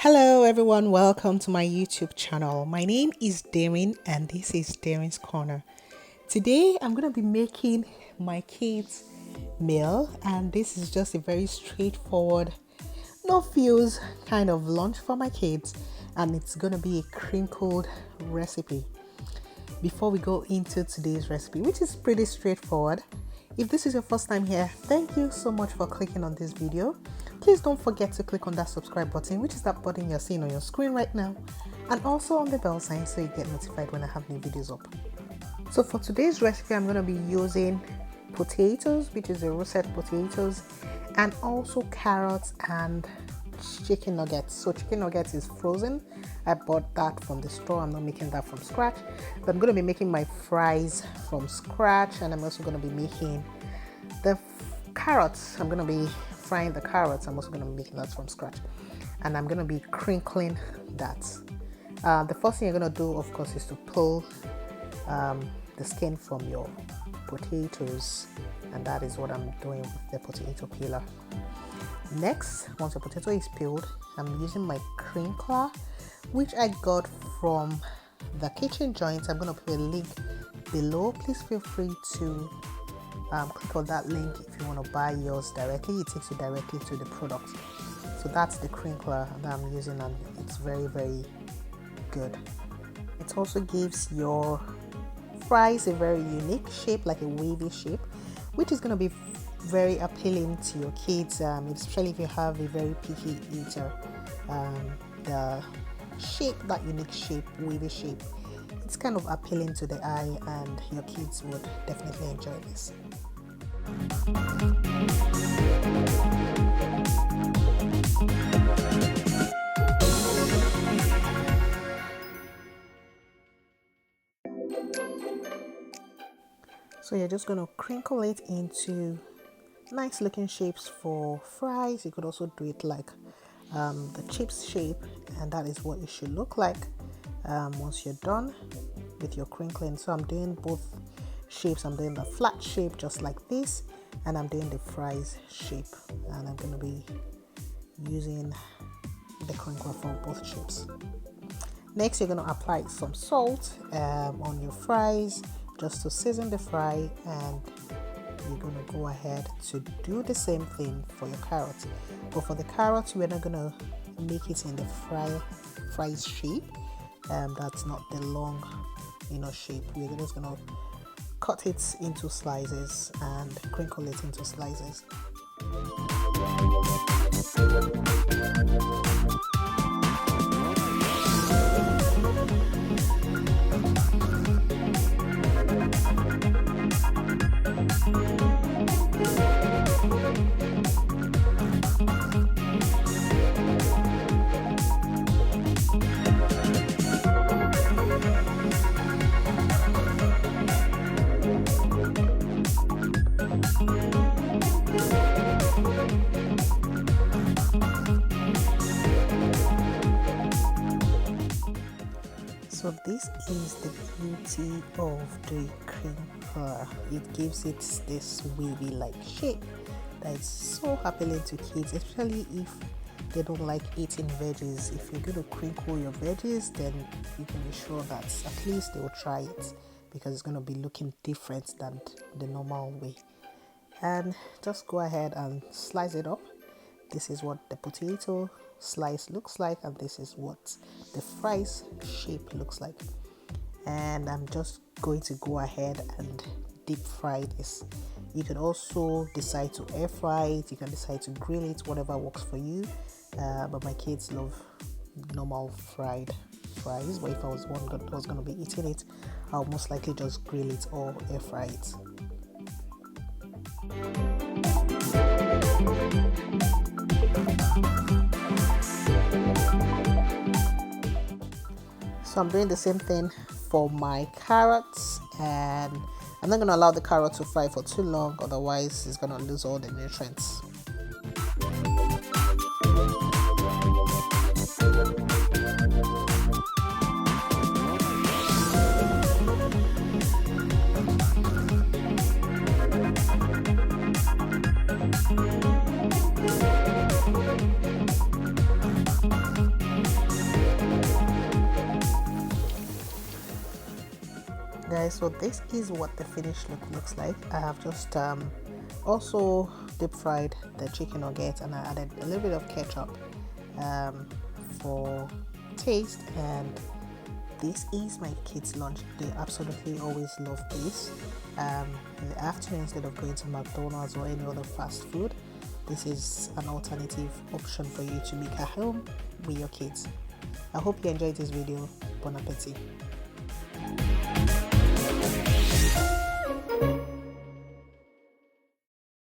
Hello everyone, welcome to my YouTube channel. My name is Darin and this is Darin's Corner. Today I'm going to be making my kids meal, and this is just a very straightforward, no frills kind of lunch for my kids, and it's going to be a crinkled recipe. Before we go into today's recipe, which is pretty straightforward, if this is your first time here, thank you so much for clicking on this video. Please don't forget to click on that subscribe button, which is that button you're seeing on your screen right now, and also on the bell sign so you get notified when I have new videos up. So for today's recipe, I'm going to be using potatoes, which is the roasted potatoes, and also carrots and chicken nuggets. So chicken nuggets is frozen. I bought that from the store. I'm not making that from scratch, but I'm going to be making my fries from scratch, and I'm also going to be making the carrots. I'm going to be frying the carrots. I'm also going to be making that from scratch, and I'm going to be crinkling that. The first thing you're going to do, of course, is to pull the skin from your potatoes, and that is what I'm doing with the potato peeler. Next, once your potato is peeled, I'm using my Crinkler, which I got from the kitchen joint. I'm going to put a link below. Please feel free to click on that link if you want to buy yours directly. It takes you directly to the product. So that's the Crinkler that I'm using, and it's very, very good. It also gives your fries a very unique shape, like a wavy shape, which is going to be very appealing to your kids, especially if you have a very picky eater. The shape, that unique shape, wavy shape, it's kind of appealing to the eye, and your kids would definitely enjoy this. So you're just going to crinkle it into nice looking shapes for fries. You could also do it like the chips shape, and that is what it should look like once you're done with your crinkling. So I'm doing both shapes. I'm doing the flat shape just like this, and I'm doing the fries shape, and I'm going to be using the crinkler for both shapes. Next, you're going to apply some salt on your fries just to season the fry, and you're going to go ahead to do the same thing for your carrots. But for the carrots, we're not going to make it in the fries shape. That's not the long shape. We're just going to cut it into slices and crinkle it into slices. So this is the beauty of the crinkle. It gives it this wavy like shape that is so appealing to kids, especially if they don't like eating veggies. If you're going to crinkle your veggies, then you can be sure that at least they will try it, because it's going to be looking different than the normal way. And just go ahead and slice it up. This is what the potato slice looks like, and this is what the fries shape looks like. And I'm just going to go ahead and deep fry this. You can also decide to air fry it, you can decide to grill it, whatever works for you. But my kids love normal fried fries, but if I was one that was going to be eating it, I'll most likely just grill it or air fry it. So I'm doing the same thing for my carrots, and I'm not going to allow the carrot to fry for too long, otherwise it's going to lose all the nutrients. guys, so this is what the finished look looks like. I have just also deep fried the chicken nuggets, and I added a little bit of ketchup for taste. And this is my kids' lunch. They absolutely always love this. In the afternoon, instead of going to McDonald's or any other fast food, this is an alternative option for you to make at home with your kids. I hope you enjoyed this video. Bon appetit.